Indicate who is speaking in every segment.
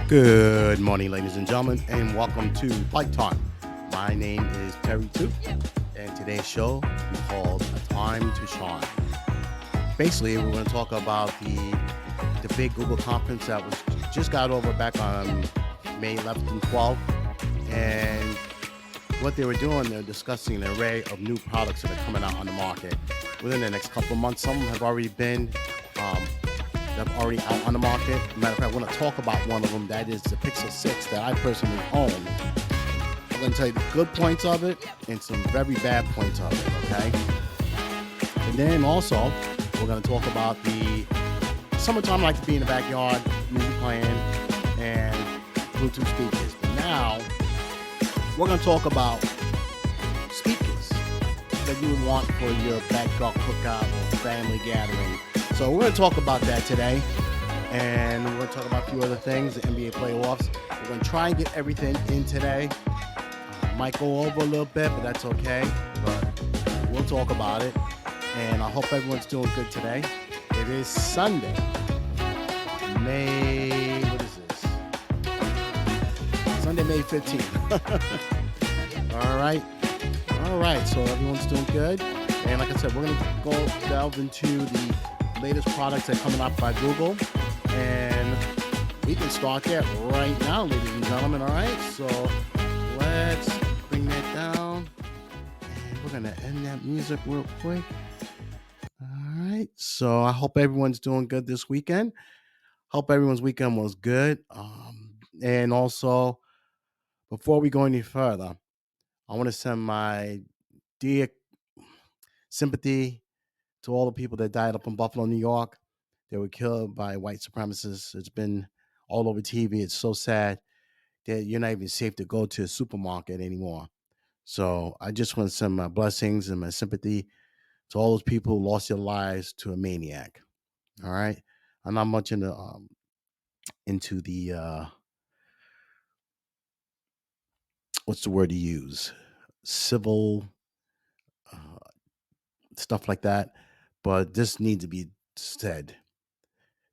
Speaker 1: Good morning, ladies and gentlemen, and welcome to Bike Time. My name is Terry Too, and today's show we called A Time to Shine. Basically, we're going to talk about the big Google conference that was just got over back on May 11th and 12th, and what they were doing. They're discussing an array of new products that are coming out on the market within the next couple of months. Some have already been um, that are already out on the market. Matter of fact, I want to talk about one of them. That is the Pixel 6 that I personally own. I'm going to tell you the good points of it and some very bad points of it, okay? And then also, we're going to talk about the summertime like to be in the backyard, music playing, and Bluetooth speakers. But now, we're going to talk about speakers that you would want for your backyard cookout or family gathering. So we're going to talk about that today. And we're going to talk about a few other things, the NBA playoffs. We're going to try and get everything in today. Might go over a little bit, but that's okay. But we'll talk about it. And I hope everyone's doing good today. It is Sunday, what is this? Sunday, May 15th. All right. So everyone's doing good. And like I said, we're going to go delve into the latest products that are coming out by Google. And we can start that right now, ladies and gentlemen. All right. So let's bring that down. And we're going to end that music real quick. All right. So I hope everyone's doing good this weekend. Hope everyone's weekend was good. And also, before we go any further, I want to send my dear sympathy to all the people that died up in Buffalo, New York. They were killed by white supremacists. It's been all over TV. It's so sad that you're not even safe to go to a supermarket anymore. So I just want to send my blessings and my sympathy to all those people who lost their lives to a maniac. All right. I'm not much into the what's the word to use? Civil uh, stuff like that. But this needs to be said.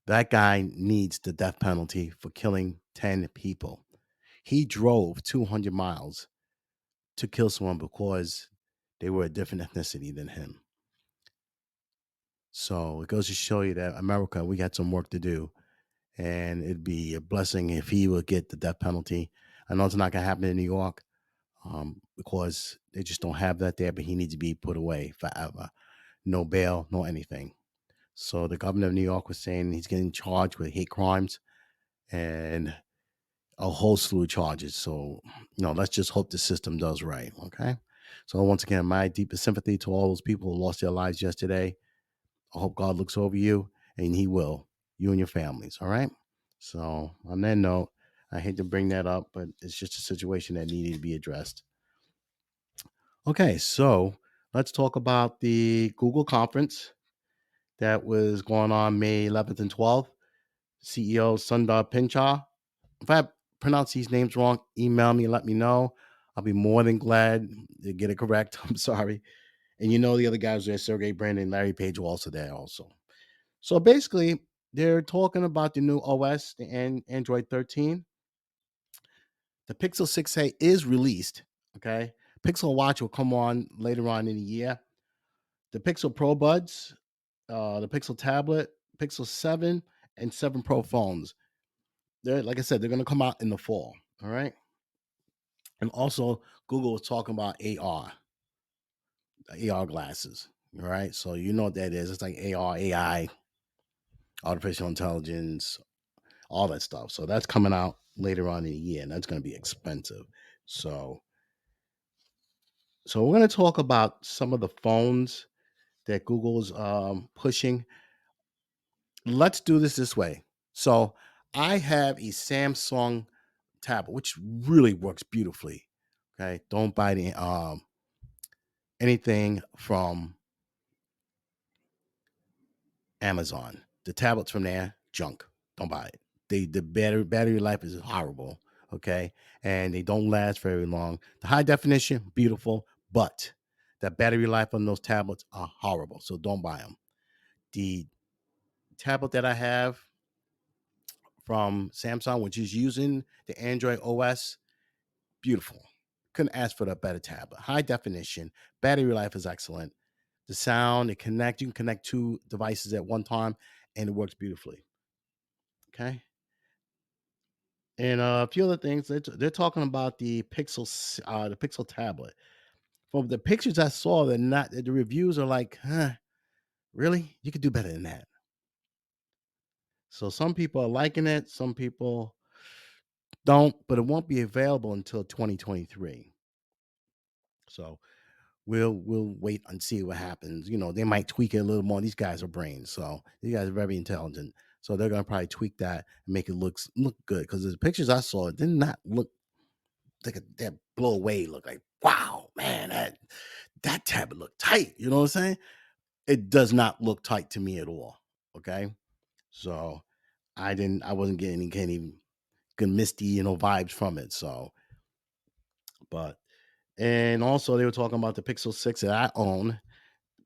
Speaker 1: That guy needs the death penalty for killing 10 people. He drove 200 miles to kill someone because they were a different ethnicity than him. So it goes to show you that America, we got some work to do. And it'd be a blessing if he would get the death penalty. I know it's not going to happen in New York because they just don't have that there, but he needs to be put away forever. No bail, no anything. So the governor of New York was saying he's getting charged with hate crimes and a whole slew of charges. So, let's just hope the system does right. Okay. So once again, my deepest sympathy to all those people who lost their lives yesterday. I hope God looks over you, and He will, you and your families. All right. So on that note, I hate to bring that up, but it's just a situation that needed to be addressed. Okay, so let's talk about the Google conference that was going on May 11th and 12th. CEO Sundar Pichai. If I pronounce these names wrong, email me and let me know. I'll be more than glad to get it correct. I'm sorry. And the other guys there, Sergey Brin and Larry Page, were also there also. So basically, they're talking about the new OS, the Android 13. The Pixel 6a is released. Okay. Pixel Watch will come on later on in the year. The Pixel Pro Buds, the Pixel Tablet, Pixel 7, and 7 Pro phones. They're, like I said, they're going to come out in the fall. All right. And also, Google was talking about AR glasses. All right. So you know what that is. It's like AR, AI, artificial intelligence, all that stuff. So that's coming out later on in the year, and that's going to be expensive. So, we're going to talk about some of the phones that Google's pushing. Let's do this way. So, I have a Samsung tablet, which really works beautifully. Okay, don't buy anything from Amazon. The tablets from there, junk. Don't buy it. The battery life is horrible. Okay, and they don't last very long. The high definition, beautiful, but the battery life on those tablets are horrible. So don't buy them. The tablet that I have from Samsung, which is using the Android OS. Beautiful. Couldn't ask for a better tablet. High definition. Battery life is excellent. The sound, you can connect two devices at one time, and it works beautifully. Okay. And a few other things. They're talking about the Pixel tablet. From the pictures I saw, they're not. The reviews are like, huh, really? You could do better than that. So some people are liking it, some people don't, but it won't be available until 2023. So we'll wait and see what happens. They might tweak it a little more. These guys are brains, so these guys are very intelligent. So they're gonna probably tweak that and make it look good. Because the pictures I saw, it did not look like that blow away. Look like, wow, man, that tablet looked tight. You know what I'm saying? It does not look tight to me at all. Okay, so I wasn't getting any good misty, vibes from it. So, but and also they were talking about the Pixel 6 that I own,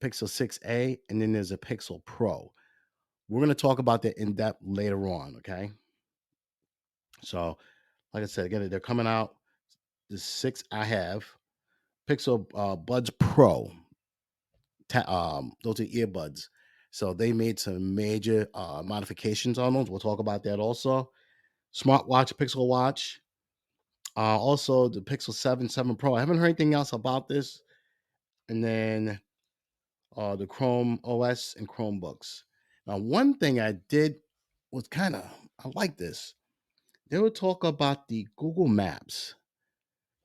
Speaker 1: Pixel 6a, and then there's a Pixel Pro. We're gonna talk about that in depth later on. Okay. So, like I said, again, they're coming out. The 6 I have, Pixel Buds Pro. Those are earbuds. So they made some major modifications on those. We'll talk about that also. Smartwatch, Pixel Watch. Also, the Pixel 7 Pro. I haven't heard anything else about this. And then the Chrome OS and Chromebooks. Now, one thing I did was I like this. They would talk about the Google Maps.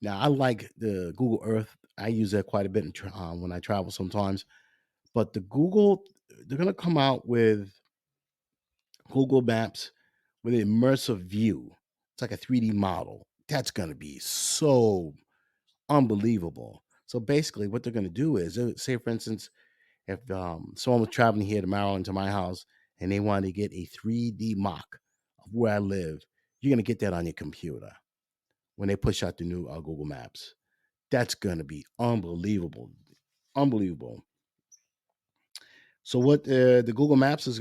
Speaker 1: Now, I like the Google Earth. I use that quite a bit when I travel sometimes. But they're going to come out with Google Maps with an immersive view. It's like a 3D model. That's going to be so unbelievable. So basically, what they're going to do is, say, for instance, if someone was traveling here to Maryland to my house and they wanted to get a 3D mock of where I live, you're going to get that on your computer when they push out the new Google Maps. That's going to be unbelievable. Unbelievable. So what the Google Maps is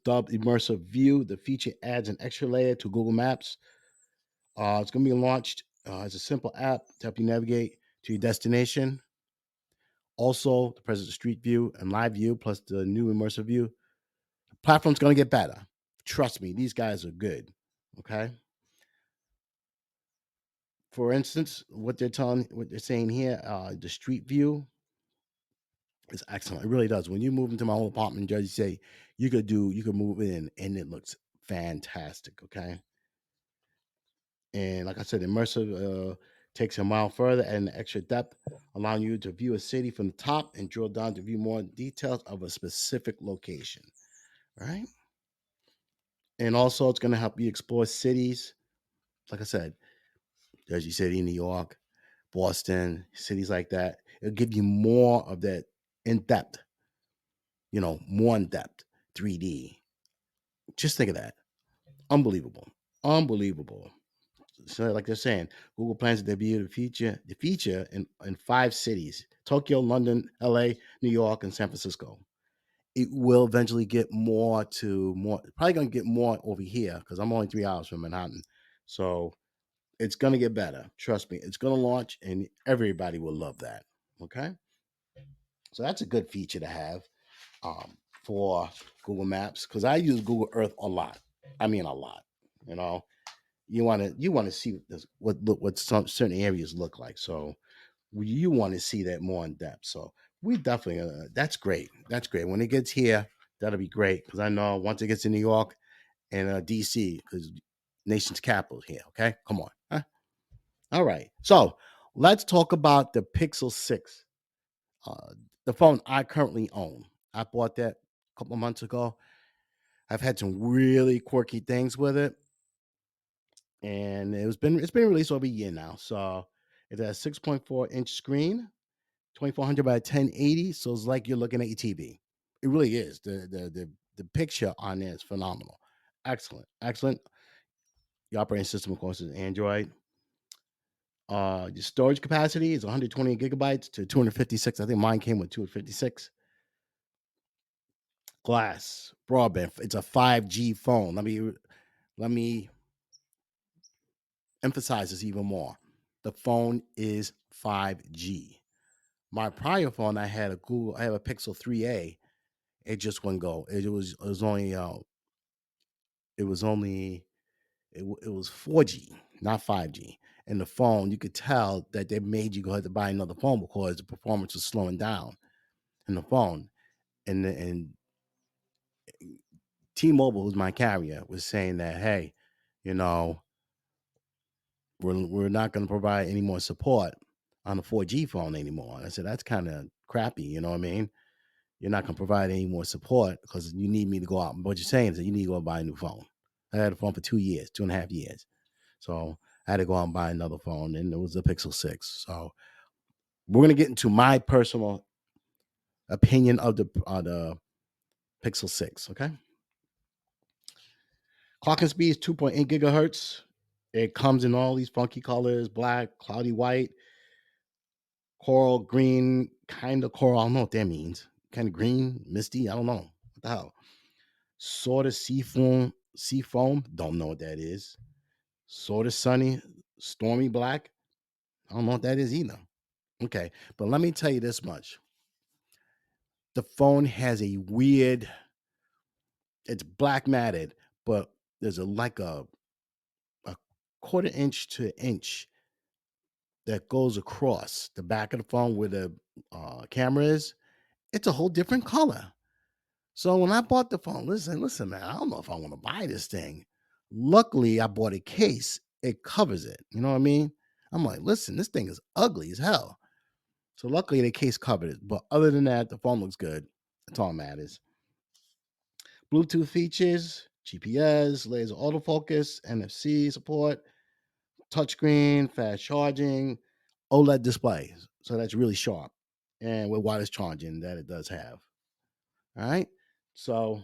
Speaker 1: dubbed Immersive View. The feature adds an extra layer to Google Maps. It's going to be launched as a simple app to help you navigate to your destination. Also, the present Street View and Live View, plus the new Immersive View. The platform's going to get better. Trust me, these guys are good. Okay. For instance, what they're saying here, the Street View is excellent. It really does. When you move into my old apartment in Jersey City, you could move in and it looks fantastic. Okay. And like I said, immersive takes a mile further and extra depth, allowing you to view a city from the top and drill down to view more details of a specific location. Right. And also, it's going to help you explore cities. Like I said, Jersey City, New York, Boston, cities like that. It'll give you more of that in depth, more in depth 3D. Just think of that. Unbelievable. Unbelievable. So, like they're saying, Google plans to debut the feature in 5 cities: Tokyo, London, LA, New York, and San Francisco. It will eventually get probably going to get more over here because I'm only 3 hours from Manhattan. So it's going to get better. Trust me. It's going to launch and everybody will love that. Okay. So that's a good feature to have for Google Maps because I use Google Earth a lot. I mean, a lot. You know, you want to see what some certain areas look like. So you want to see that more in depth. So we definitely that's great. That's great. When it gets here, that'll be great because I know once it gets to New York and DC, because nation's capital here. Okay, come on. Huh? All right. So let's talk about the Pixel 6, uh, the phone I currently own. I bought that a couple of months ago. I've had some really quirky things with it, and it's been released over a year now. So it has 6.4-inch screen, 2400 by 1080. So it's like you're looking at your TV. It really is. The picture on there is phenomenal. Excellent, excellent. The operating system, of course, is Android. The storage capacity is 120 gigabytes to 256. I think mine came with 256. Glass, broadband. It's a 5G phone. Let me emphasize this even more. The phone is 5G. My prior phone, I have a Pixel 3A. It just wouldn't go. It was only it was 4G, not 5G. And the phone, you could tell that they made you go ahead to buy another phone because the performance was slowing down in the phone. And T-Mobile, who's my carrier, was saying that, hey, you know, we're not going to provide any more support on the 4G phone anymore. I said that's kind of crappy. You know what I mean? You're not going to provide any more support because you need me to go out. What you're saying is that you need to go and buy a new phone. I had a phone for 2 years, 2.5 years. So I had to go out and buy another phone, and it was a Pixel 6. So we're going to get into my personal opinion of the Pixel 6. Okay. Clocking speed is 2.8 gigahertz. It comes in all these funky colors: black, cloudy white, coral green, kind of coral. I don't know what that means. Kind of green, misty. I don't know. What the hell? Sort of sea foam. Don't know what that is. Sort of sunny, stormy black. I don't know what that is either. Okay, but let me tell you this much: the phone has a weird. It's black matted, but there's a quarter inch to inch that goes across the back of the phone where the camera is. It's a whole different color. So when I bought the phone, listen, man, I don't know if I want to buy this thing. Luckily, I bought a case. It covers it. You know what I mean? I'm like, listen, this thing is ugly as hell. So luckily, the case covered it. But other than that, the phone looks good. That's all that matters. Bluetooth features, GPS, laser autofocus, NFC support, touchscreen, fast charging, OLED displays. So that's really sharp. And with wireless charging that it does have. All right. So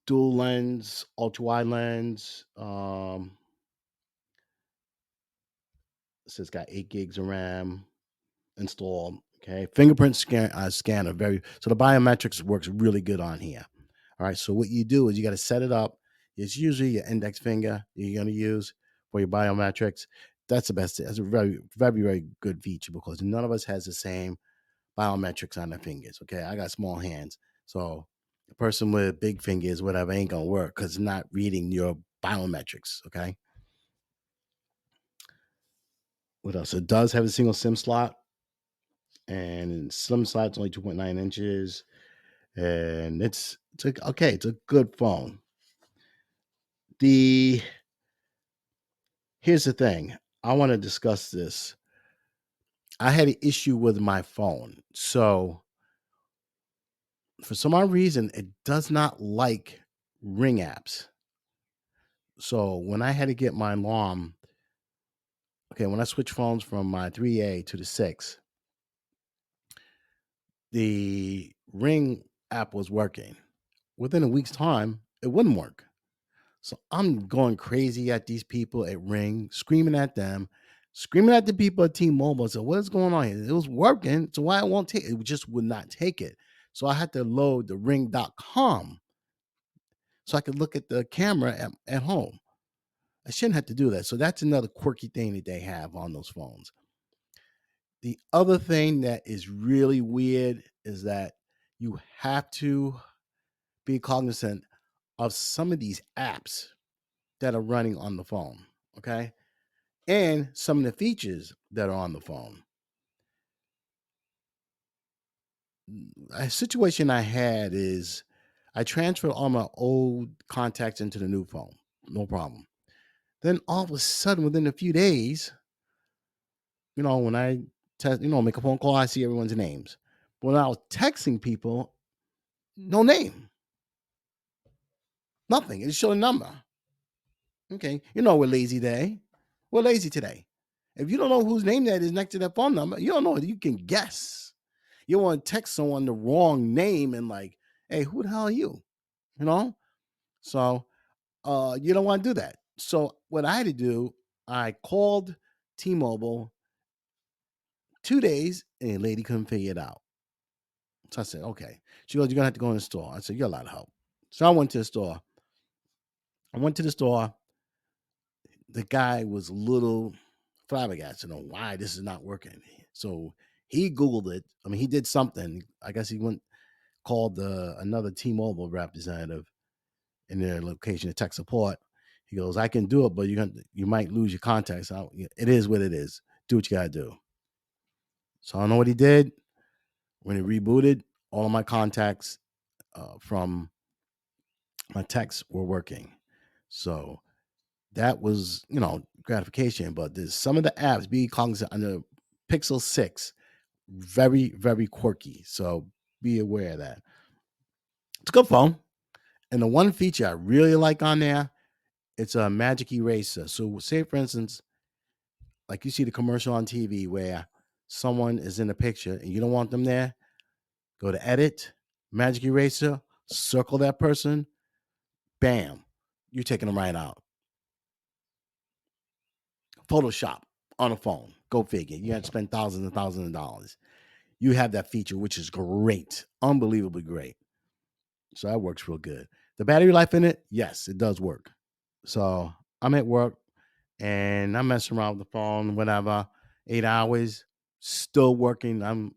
Speaker 1: dual lens, ultra wide lens. So it's got 8 gigs of RAM installed. Okay, fingerprint scanner. Very so the biometrics works really good on here. All right. So what you do is you got to set it up. It's usually your index finger you're going to use for your biometrics. That's the best. That's a very, very, very good feature because none of us has the same biometrics on their fingers. Okay, I got small hands, so a person with big fingers, whatever, ain't gonna work because it's not reading your biometrics. Okay, what else? It does have a single SIM slot, and SIM slot's only 2.9 inches, and it's a good phone. The Here's the thing. I want to discuss this. I had an issue with my phone, so for some odd reason, it does not like ring apps. So when I had to get my alarm, okay, when I switched phones from my 3A to the 6, the Ring app was working. Within a week's time, it wouldn't work. So I'm going crazy at these people at Ring, screaming at them, screaming at the people at T-Mobile. So what's going on here? It was working, so why it won't take it? It just would not take it. So I had to load the ring.com so I could look at the camera at home. I shouldn't have to do that. So that's another quirky thing that they have on those phones. The other thing that is really weird is that you have to be cognizant of some of these apps that are running on the phone, okay? And some of the features that are on the phone. A situation I had is I transferred all my old contacts into the new phone, no problem. Then all of a sudden, within a few days, when I make a phone call, I see everyone's names. But when I was texting people, no name, nothing. It just showed a number. Okay, we're lazy today. We're lazy today. If you don't know whose name that is next to that phone number, you don't know. You can guess. You want to text someone the wrong name and like, hey, who the hell are you? You know. So you don't want to do that. So what I had to do, I called T-Mobile 2 days, and the lady couldn't figure it out. So I said, okay. She goes, you're gonna have to go in the store. I said, you're a lot of help. So I went to the store. I went to the store. The guy was a little flabbergasted on why this is not working. So he Googled it. I mean, he did something. I guess he went called another T-Mobile representative in their location of tech support. He goes, "I can do it, but you might lose your contacts. It is what it is. Do what you gotta do." So I don't know what he did. When he rebooted, all of my contacts from my texts were working. So that was, gratification. But there's some of the apps, be cognizant on the Pixel 6, very, very quirky. So be aware of that. It's a good phone. And the one feature I really like on there, it's a magic eraser. So say for instance, like you see the commercial on TV where someone is in a picture and you don't want them there, go to edit, magic eraser, circle that person, bam, you're taking them right out. Photoshop on a phone. Go figure. You had to spend thousands and thousands of dollars. You have that feature, which is great, unbelievably great. So that works real good. The battery life in it, yes, it does work. So I'm at work and I'm messing around with the phone, whatever, 8 hours, still working. I'm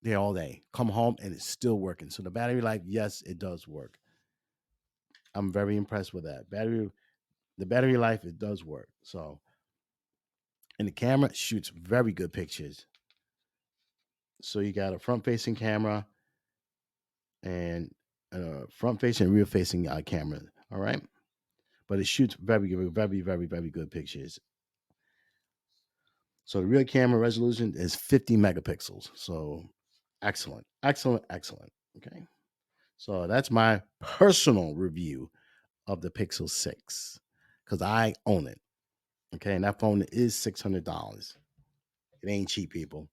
Speaker 1: there all day. Come home and it's still working. So the battery life, yes, it does work. I'm very impressed with that. The battery life, it does work. So, and the camera shoots very good pictures. So you got a front facing camera and front facing and rear facing camera. All right. But it shoots very, very, very, very, very good pictures. So the rear camera resolution is 50 megapixels. So excellent, excellent, excellent. Okay. So that's my personal review of the Pixel 6 because I own it. Okay. And that phone is $600. It ain't cheap, people.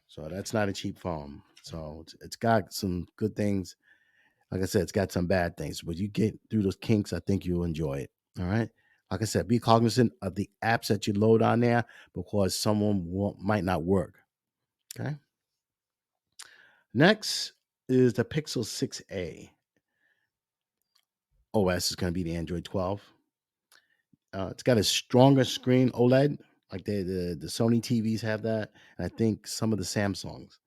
Speaker 1: So that's not a cheap phone. So it's got some good things. Like I said, it's got some bad things, but you get through those kinks, I think you'll enjoy it. All right. Like I said, be cognizant of the apps that you load on there because might not work. Okay. Next is the Pixel 6a. OS is going to be the Android 12. It's got a stronger screen OLED, like the Sony TVs have that, and I think some of the Samsungs.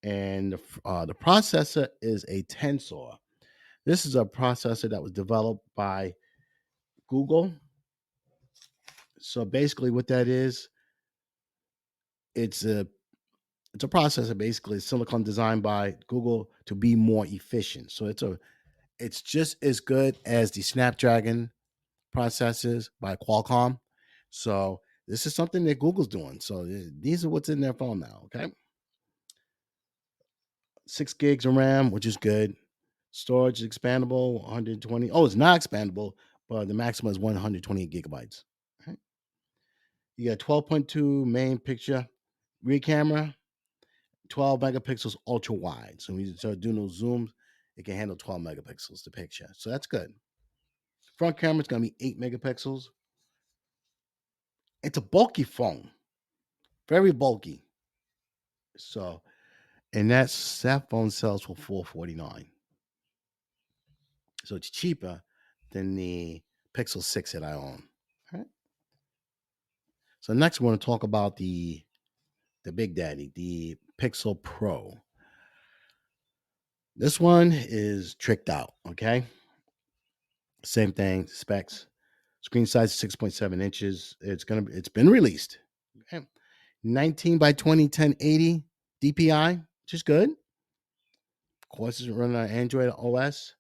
Speaker 1: And the processor is a Tensor. This is a processor that was developed by Google. So basically, what that is, it's a it's a processor basically silicon designed by Google to be more efficient. So it's just as good as the Snapdragon processors by Qualcomm. So this is something that Google's doing. So these are what's in their phone now. Okay, 6 gigs of RAM, which is good. Storage is expandable, 120. Oh, it's not expandable, but the maximum is 128 gigabytes. Okay. You got 12.2 main picture rear camera, 12 megapixels ultra wide. So when you start doing those zooms, it can handle 12 megapixels the picture. So that's good. Front camera is going to be 8 megapixels. It's a bulky phone, very bulky. So, and that phone sells for $449. So it's cheaper than the Pixel 6 that I own. All right. So next we're going to talk about the Big Daddy, the Pixel Pro. This one is tricked out. Okay. Same thing, specs. Screen size is 6.7 inches. It's been released. Okay. 19 by 20 1080 DPI, which is good. Of course, it's running on Android OS.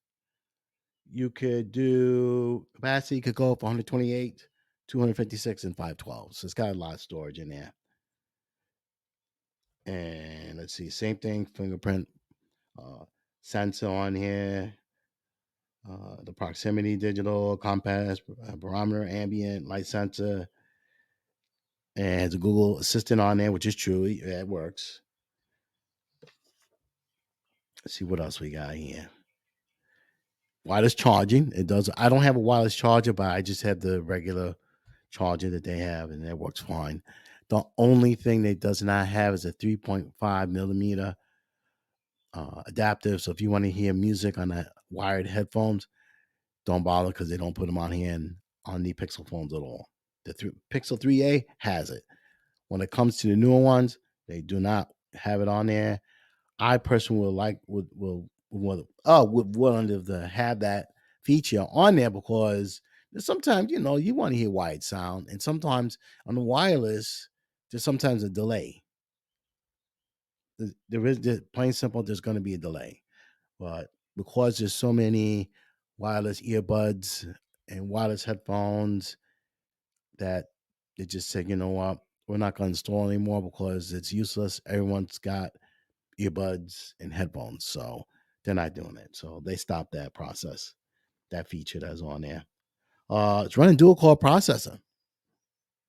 Speaker 1: You could do capacity could go up 128, 256, and 512. So it's got a lot of storage in there. And let's see, same thing, fingerprint sensor on here. The proximity digital compass, barometer, ambient light sensor, and has a Google Assistant on there, which is true. Yeah, it works. Let's see what else we got here. Wireless charging. It does. I don't have a wireless charger, but I just have the regular charger that they have, and that works fine. The only thing they does not have is a 3.5 millimeter adaptive. So if you want to hear music on that wired headphones, don't bother because they don't put them on here on the Pixel phones at all. The Pixel 3a has it. When it comes to the newer ones, they do not have it on there. I personally would want to have that feature on there because sometimes you want to hear wide sound, and sometimes on the wireless there's sometimes a delay. There is plain simple. There's going to be a delay, but because there's so many wireless earbuds and wireless headphones that they just said, you know what, we're not going to install anymore because it's useless. Everyone's got earbuds and headphones, so they're not doing it. So they stopped that process, that feature that's on there. It's running dual core processor,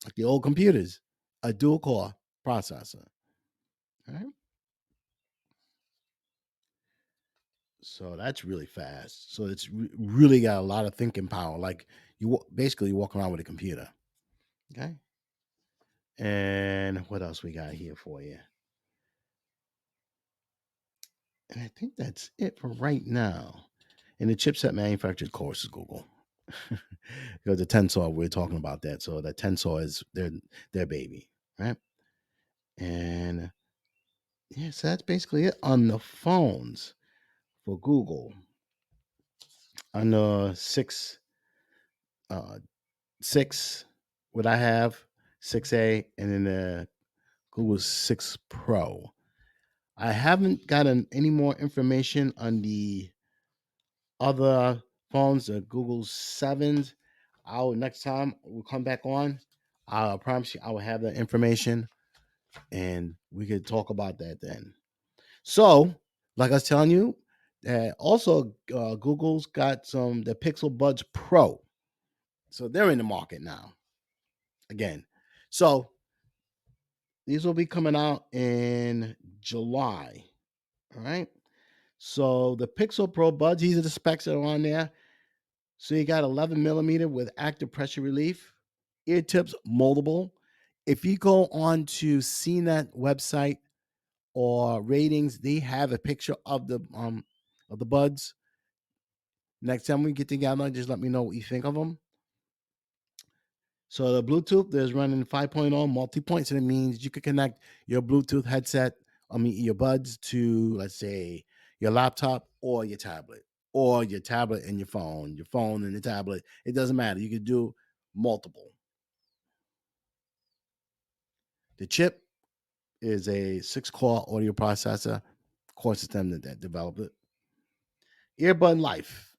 Speaker 1: like the old computers, a dual core processor. All right. So that's really fast. So it's really got a lot of thinking power. Like basically walk around with a computer. Okay. And what else we got here for you? And I think that's it for right now. And the chipset manufacturer, of course, is Google. Because the Tensor, we're talking about that. So the Tensor is their baby, right? And yeah, so that's basically it on the phones for Google. On the uh, six, what I have, 6A, and then the Google 6 Pro. I haven't gotten any more information on the other phones, the Google 7s. I'll next time we'll come back on. I promise you I will have that information and we could talk about that then. So, like I was telling you, also Google's got the Pixel Buds Pro. So they're in the market now again. So these will be coming out in July. All right. So the Pixel Pro Buds, these are the specs that are on there. So you got 11 millimeter with active pressure relief, ear tips moldable. If you go on to CNET website or ratings, they have a picture of the buds. Next time we get together, just let me know what you think of them. So the Bluetooth, there's running 5.0 multi-point, so that means you could connect your Bluetooth headset, your buds to, let's say, your laptop or your tablet and your phone and the tablet. It doesn't matter. You could do multiple. The chip is a 6-core audio processor. Of course, it's them that developed it. Earbud life,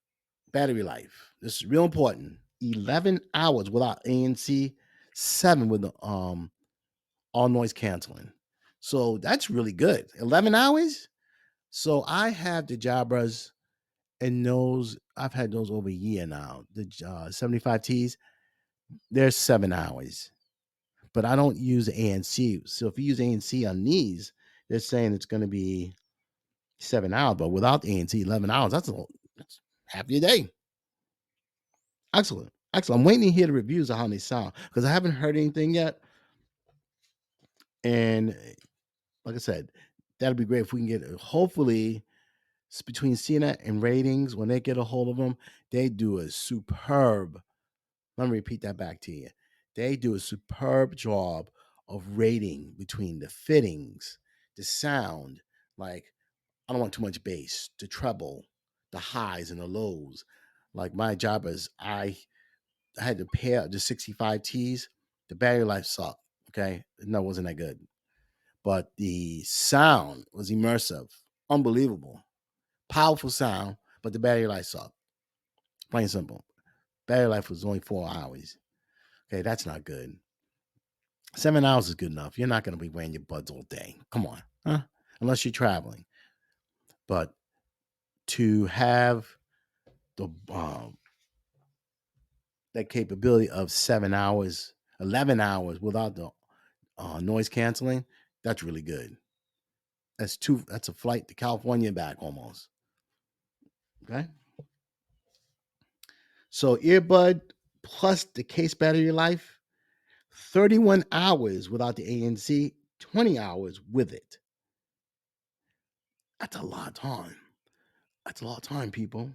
Speaker 1: battery life. This is real important. 11 hours without ANC, 7 with the all noise canceling. So that's really good. 11 hours. So I have the Jabras, and those I've had those over a year now. The 75Ts, they're 7 hours, but I don't use ANC. So if you use ANC on these, they're saying it's going to be 7 hours, but without ANC, 11 hours. That's half your day. Excellent. Excellent. I'm waiting to hear the reviews of how they sound because I haven't heard anything yet. And like I said, that'll be great if we can get it. Hopefully, between CNET and ratings, when they get a hold of them, they do a superb. Let me repeat that back to you. They do a superb job of rating between the fittings, the sound. Like, I don't want too much bass, the treble, the highs and the lows. Like my job is I had to pair the 65Ts. The battery life sucked. Okay. No, it wasn't that good. But the sound was immersive, unbelievable, powerful sound, but the battery life sucked. Plain simple. Battery life was only 4 hours. Okay, that's not good. 7 hours is good enough. You're not going to be wearing your buds all day. Come on, huh? Unless you're traveling. But to have the that capability of 7 hours, 11 hours without the noise canceling, that's really good. That's a flight to California and back almost. Okay. So earbud plus the case battery life, 31 hours without the ANC, 20 hours with it. That's a lot of time. That's a lot of time, people.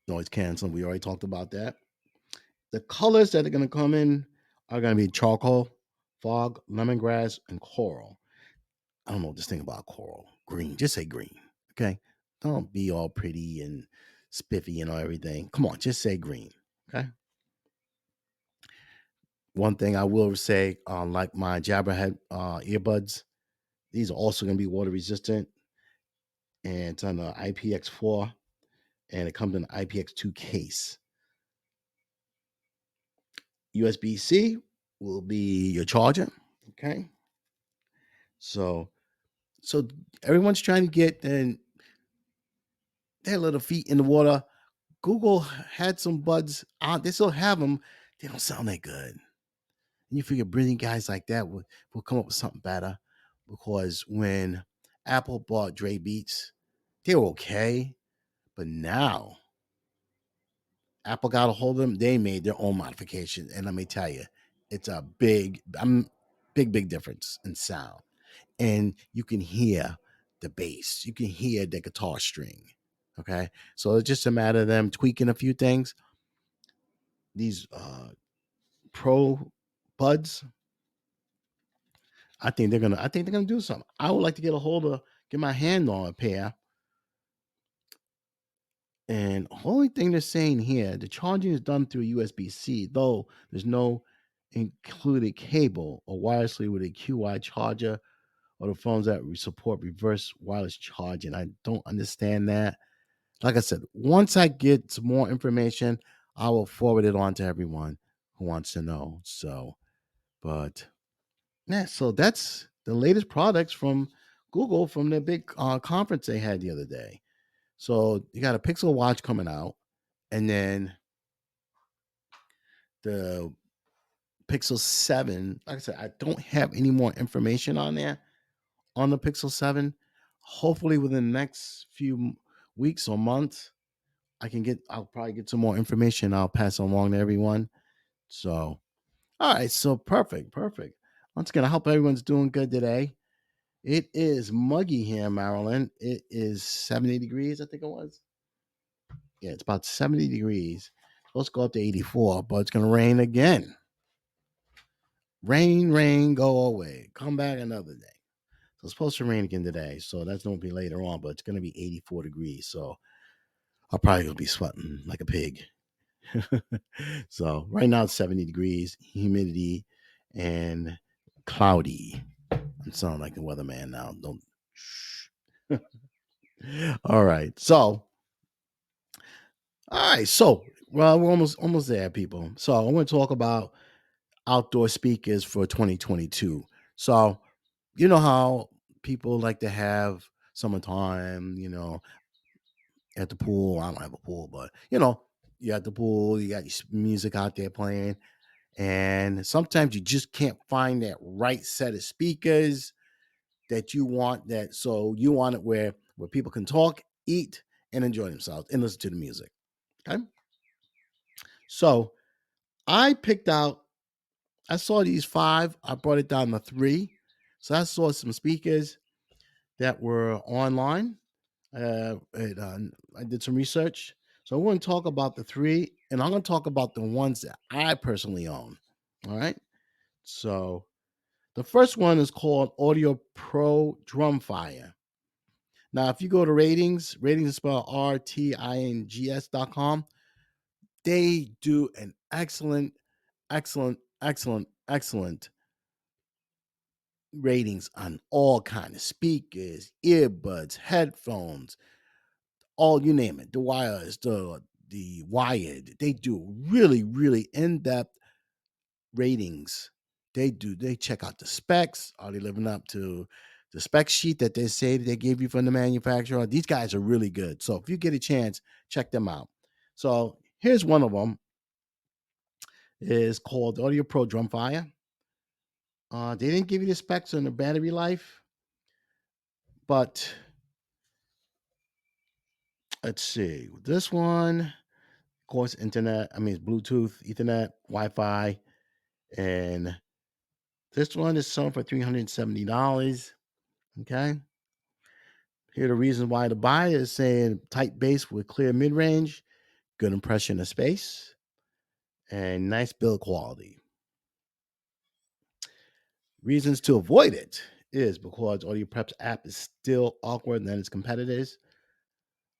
Speaker 1: Noise canceling. We already talked about that. The colors that are going to come in are going to be charcoal, fog, lemongrass, and coral. I don't know this thing about coral. Green. Just say green. Okay. Don't be all pretty and spiffy and all everything. Come on, just say green. Okay. One thing I will say, like my Jabberhead earbuds, these are also going to be water resistant, and it's on the IPX4, and it comes in an IPX2 case. USB C will be your charger. Okay. So so everyone's trying to get their little feet in the water. Google had some buds out. They still have them. They don't sound that good. And you figure brilliant guys like that will come up with something better. Because when Apple bought Dre Beats, they were okay. But now Apple got a hold of them. They made their own modifications. And let me tell you, it's a big difference in sound. And you can hear the bass. You can hear the guitar string. Okay. So it's just a matter of them tweaking a few things. These pro buds, I think they're gonna do something. I would like to get my hand on a pair. And only thing they're saying here, the charging is done through USB-C, though there's no included cable or wirelessly with a QI charger or the phones that support reverse wireless charging. I don't understand that. Like I said, once I get some more information, I will forward it on to everyone who wants to know. So, but yeah, so that's the latest products from Google from the big conference they had the other day. So you got a Pixel Watch coming out, and then the Pixel 7. Like I said, I don't have any more information on there on the Pixel 7. Hopefully, within the next few weeks or months, I'll probably get some more information. I'll pass it along to everyone. So, all right. So, perfect. Once again, I hope everyone's doing good today. It is muggy here in Maryland. It is 70 degrees, I think it was. Yeah, it's about 70 degrees. Supposed to go up to 84, but it's going to rain again. Rain, go away. Come back another day. So it's supposed to rain again today. So that's going to be later on, but it's going to be 84 degrees. So I'll probably going to be sweating like a pig. So right now it's 70 degrees, humidity, and cloudy. I'm sounding like the weatherman now. Don't. Shh. All right. So well, we're almost there, people. So I want to talk about outdoor speakers for 2022. So you know how people like to have summertime, at the pool. I don't have a pool, but you at the pool, you got your music out there playing, and sometimes you just can't find that right set of speakers that you want. That so you want it where people can talk, eat, and enjoy themselves and listen to the music. Okay, so I picked out. I saw these five. I brought it down to three. So I saw some speakers that were online. I did some research. So I want to talk about the three, and I'm going to talk about the ones that I personally own. All right. So the first one is called Audio Pro Drumfire. Now, if you go to ratings is spelled RTINGS.com, they do an excellent ratings on all kind of speakers, earbuds, headphones, all you name it, the wires, the wired. They do really in-depth ratings. They check out the specs. Are they living up to the spec sheet that they say that they gave you from the manufacturer? These guys are really good. So if you get a chance, check them out. So here's one of them. Is called Audio Pro Drumfire. They didn't give you the specs on the battery life, but let's see. This one, of course, internet. I mean, it's Bluetooth, Ethernet, Wi-Fi, and this one is selling for $370. Okay. Here are the reasons why the buyer is saying tight bass with clear mid range, good impression of space, and nice build quality. Reasons to avoid it is because Audio Prep's app is still awkward than its competitors.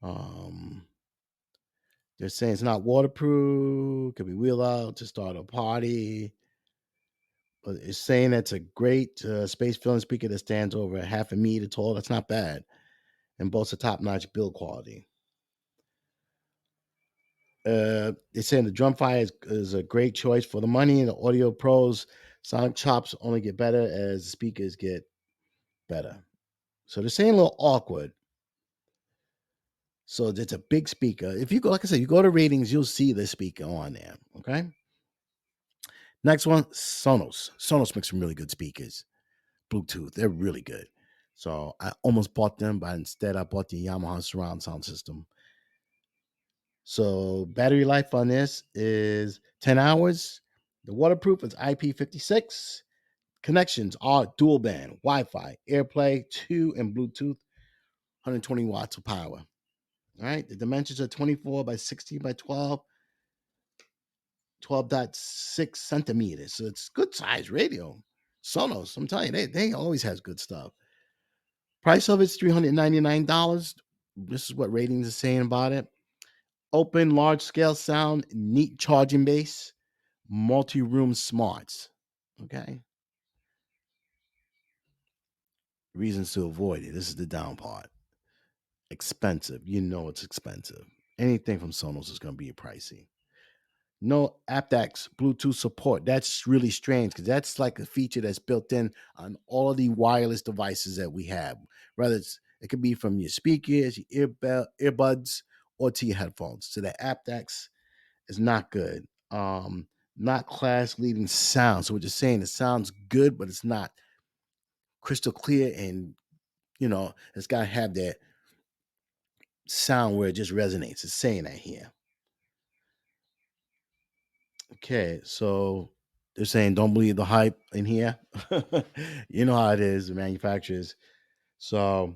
Speaker 1: Um, they're saying it's not waterproof, could be wheeled out to start a party, but it's saying it's a great space filling speaker that stands over half a meter tall. That's not bad and boasts a top notch build quality. They're saying the Drumfire is a great choice for the money, and the Audio Pros sonic chops only get better as the speakers get better. So they're saying a little awkward. So it's a big speaker. If you go, like I said, you go to ratings, you'll see the speaker on there. Okay. Next one, Sonos. Sonos makes some really good speakers. Bluetooth, they're really good. So I almost bought them, but instead I bought the Yamaha surround sound system. So battery life on this is 10 hours. The waterproof is IP56. Connections are dual band, Wi-Fi, AirPlay 2, and Bluetooth, 120 watts of power. All right. The dimensions are 24 by 16 by 12, 12.6 centimeters. So it's good size radio. Sonos, I'm telling you, they always has good stuff. Price of it's $399. This is what ratings are saying about it. Open, large scale sound, neat charging base, multi room smarts. Okay. Reasons to avoid it. This is the down part. Expensive. You know it's expensive. Anything from Sonos is going to be pricey. No aptX Bluetooth support. That's really strange because that's like a feature that's built in on all of the wireless devices that we have. Whether it could be from your speakers, your earbuds, or to your headphones. So the aptX is not good. Not class leading sound. So we're just saying it sounds good, but it's not crystal clear, and it's got to have that sound where it just resonates. It's saying that here. Okay, so they're saying don't believe the hype in here. You know how it is, the manufacturers. So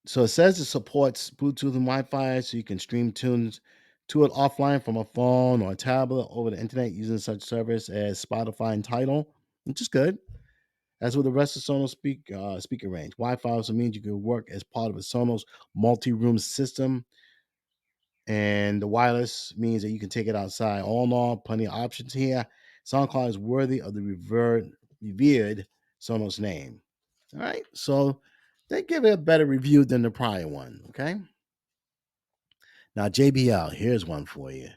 Speaker 1: it says it supports Bluetooth and Wi-Fi, so you can stream tunes to it offline from a phone or a tablet over the internet using such service as Spotify and Tidal, which is good. As with the rest of Sonos speaker range, Wi-Fi also means you can work as part of a Sonos multi-room system, and the wireless means that you can take it outside. All in all, plenty of options here. SoundCloud is worthy of the revered Sonos name. All right, so they give it a better review than the prior one. Okay, now JBL, here's one for you.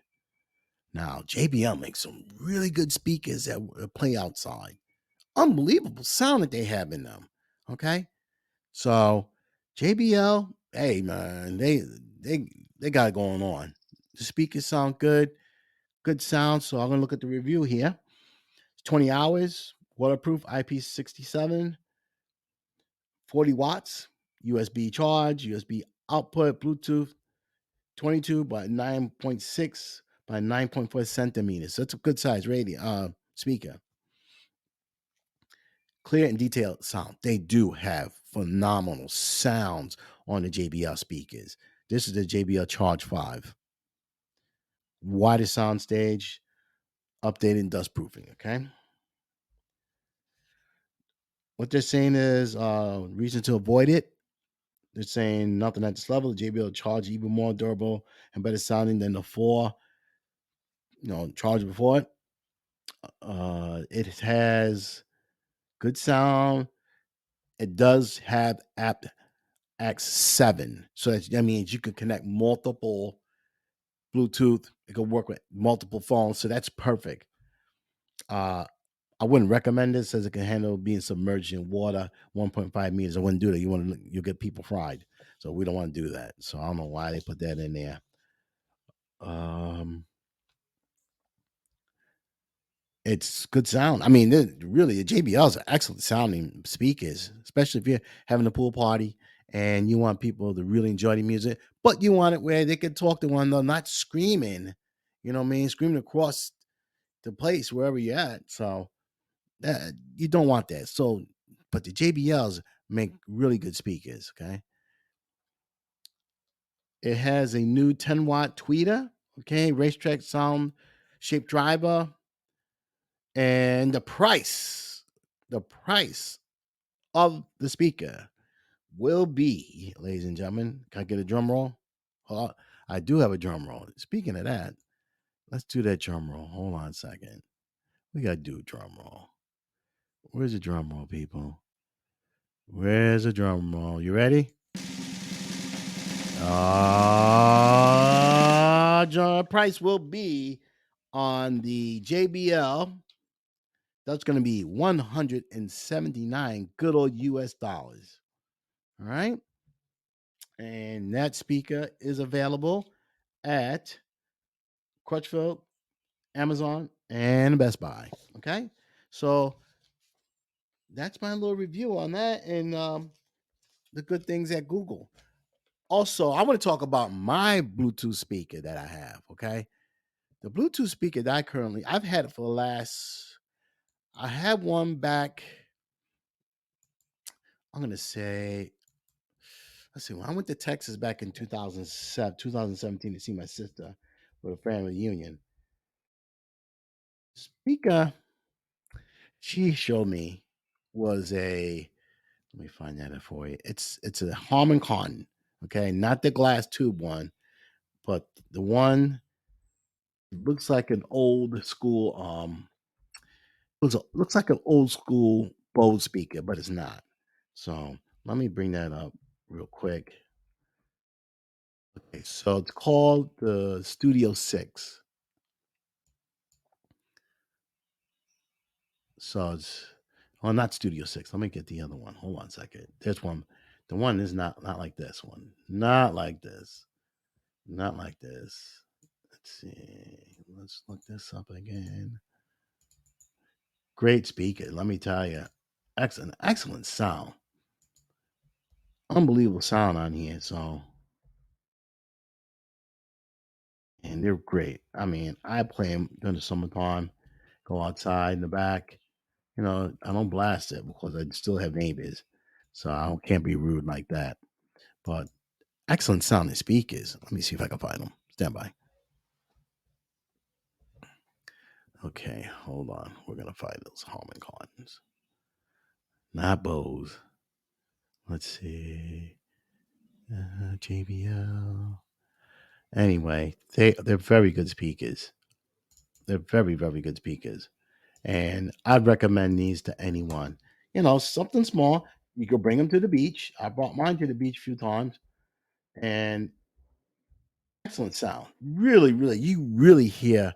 Speaker 1: Now JBL makes some really good speakers that play outside. Unbelievable sound that they have in them. Okay, so JBL, hey man, they got it going on. The speakers sound good sound. So I'm gonna look at the review here. It's 20 hours, waterproof, IP67, 40 watts, USB charge, USB output, Bluetooth, 22 by 9.6 by 9.4 centimeters. So it's a good size radio speaker. Clear and detailed sound. They do have phenomenal sounds on the JBL speakers. This is the JBL Charge 5. Widest sound stage, updated dust proofing. Okay. What they're saying is reason to avoid it. They're saying nothing at this level. The JBL Charge even more durable and better sounding than the four, charge before it. It has good sound. It does have aptX 7. So that means you can connect multiple Bluetooth. It can work with multiple phones. So that's perfect. I wouldn't recommend it. It says it can handle being submerged in water 1.5 meters. I wouldn't do that. You'll get people fried. So we don't want to do that. So I don't know why they put that in there. Um, it's good sound. I mean, really, the JBLs are excellent sounding speakers, especially if you're having a pool party and you want people to really enjoy the music, but you want it where they can talk to one another, not screaming. You know what I mean? Screaming across the place wherever you're at. So you don't want that. So, but the JBLs make really good speakers. Okay, It has a new 10-watt tweeter, okay, racetrack sound shaped driver, and the price of the speaker will be, ladies and gentlemen, can I get a drum roll? Oh, I do have a drum roll. Speaking of that, let's do that drum roll. Hold on a second. We got to do a drum roll. Where's the drum roll, people? Where's the drum roll? You ready? Price will be on the JBL. That's going to be 179 good old US dollars. All right. And that speaker is available at Crutchfield, Amazon, and Best Buy. Okay. So that's my little review on that and the good things at Google. Also, I want to talk about my Bluetooth speaker that I have. Okay. The Bluetooth speaker that I've had it for the last, I had one back, I'm going to say, let's see, when I went to Texas back in 2017 to see my sister with a family reunion, speaker she showed me was let me find that for you. It's a Harman Kardon, okay, not the glass tube one, but the one looks like an old school looks like an old school Bose speaker, but it's not. So let me bring that up real quick. Okay, so it's called the Studio 6. So it's not Studio 6. Let me get the other one. Hold on a second. There's one. The one is not like this one. Not like this. Not like this. Let's see. Let's look this up again. Great speaker, let me tell you. Excellent sound. Unbelievable sound on here. So, and they're great. I mean, I play them during the summertime. Go outside in the back. I don't blast it because I still have neighbors, so can't be rude like that. But excellent sounding speakers. Let me see if I can find them. Stand by. Okay, hold on. We're gonna find those Harman Kardons, not Bose. Let's see. JBL. Anyway, they're very good speakers. They're very very good speakers, and I'd recommend these to anyone. Something small. You could bring them to the beach. I brought mine to the beach a few times, and excellent sound. Really, really, you really hear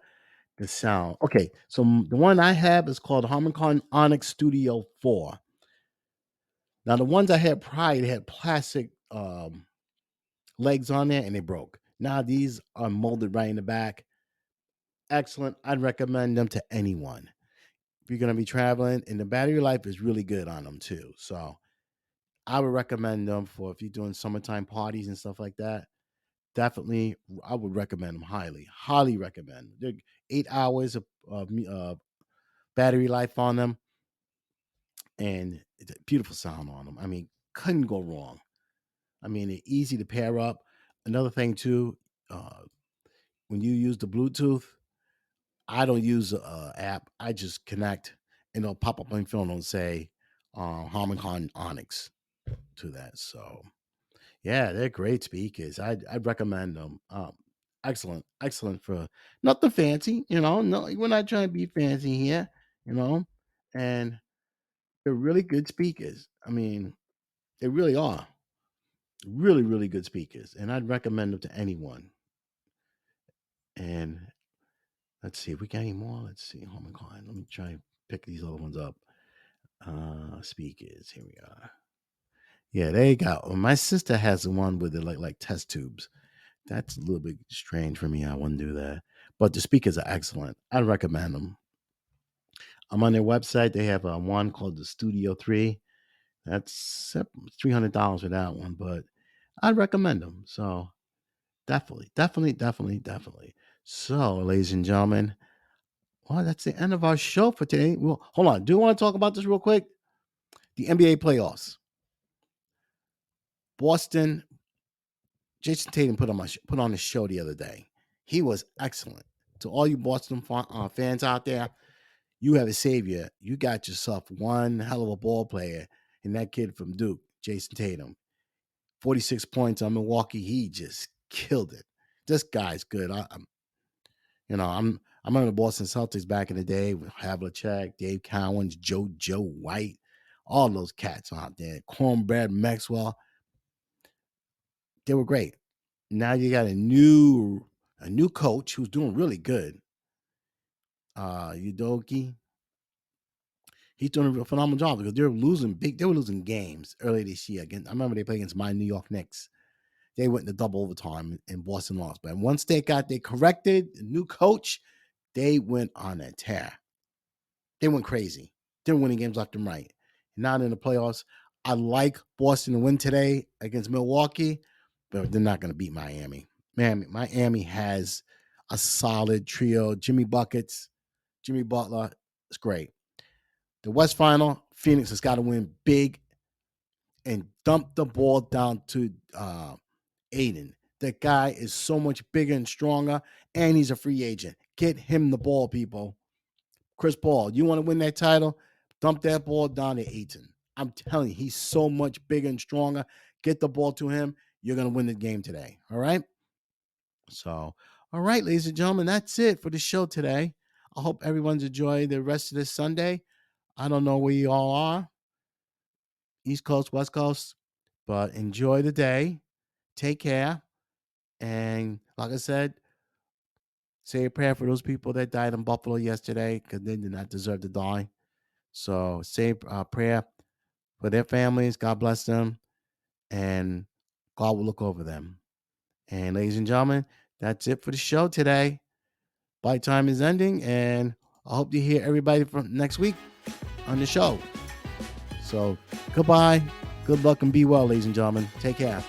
Speaker 1: the sound. Okay, so the one I have is called Harman Kardon Onyx Studio 4. Now the ones I had prior, they had plastic legs on there and they broke. Now these are molded right in the back. Excellent. I'd recommend them to anyone. If you're gonna be traveling, and the battery life is really good on them too. So I would recommend them for if you're doing summertime parties and stuff like that. Definitely, I would recommend them highly. Highly recommend. They're 8 hours of battery life on them, and it's a beautiful sound on them. I mean, couldn't go wrong. I mean, they're easy to pair up. Another thing too, uh, when you use the Bluetooth, I don't use a app. I just connect, and it'll pop up on my phone and say Harman Kardon Onyx to that. So yeah, they're great speakers. I'd recommend them. Excellent, excellent for nothing fancy. No, we're not trying to be fancy here. You know, and they're really good speakers. I mean, they really are really, really good speakers, and I'd recommend them to anyone. And let's see if we got any more. Let's see. Oh my god, let me try and pick these other ones up. Speakers. Here we are. Yeah, there you go. My sister has the one with the like test tubes. That's a little bit strange for me. I wouldn't do that. But the speakers are excellent. I recommend them. I'm on their website. They have one called the Studio 3. That's $300 for that one, but I'd recommend them. So definitely, definitely, definitely, definitely. So, ladies and gentlemen, well, that's the end of our show for today. Well, hold on. Do you want to talk about this real quick? The NBA playoffs. Boston Jason Tatum put on a show the other day. He was excellent. To all you Boston fans out there, you have a savior. You got yourself one hell of a ball player, and that kid from Duke, Jason Tatum. 46 points on Milwaukee. He just killed it. This guy's good. I remember the Boston Celtics back in the day with Havlicek, Dave Cowens, Joe White, all those cats out there. Cornbread, Maxwell. They were great. Now you got a new coach who's doing really good. Udoki. He's doing a phenomenal job because they were losing games earlier this year. Again, I remember they played against my New York Knicks. They went into double overtime and Boston lost. But once they corrected, the new coach, they went on a tear. They went crazy. They were winning games left and right. Not in the playoffs. I like Boston to win today against Milwaukee, but they're not going to beat Miami. Miami has a solid trio. Jimmy Buckets, Jimmy Butler. It's great. The West Final, Phoenix has got to win big and dump the ball down to Aiden. That guy is so much bigger and stronger, and he's a free agent. Get him the ball, people. Chris Paul, you want to win that title? Dump that ball down to Ayton. I'm telling you, he's so much bigger and stronger. Get the ball to him. You're going to win the game today. All right? So, all right, ladies and gentlemen, that's it for the show today. I hope everyone's enjoying the rest of this Sunday. I don't know where you all are, East Coast, West Coast, but enjoy the day. Take care. And like I said, say a prayer for those people that died in Buffalo yesterday because they did not deserve to die. So say a prayer for their families. God bless them. And God will look over them. And ladies and gentlemen, that's it for the show today. Bite time is ending. And I hope to hear everybody from next week on the show. So goodbye. Good luck and be well, ladies and gentlemen. Take care.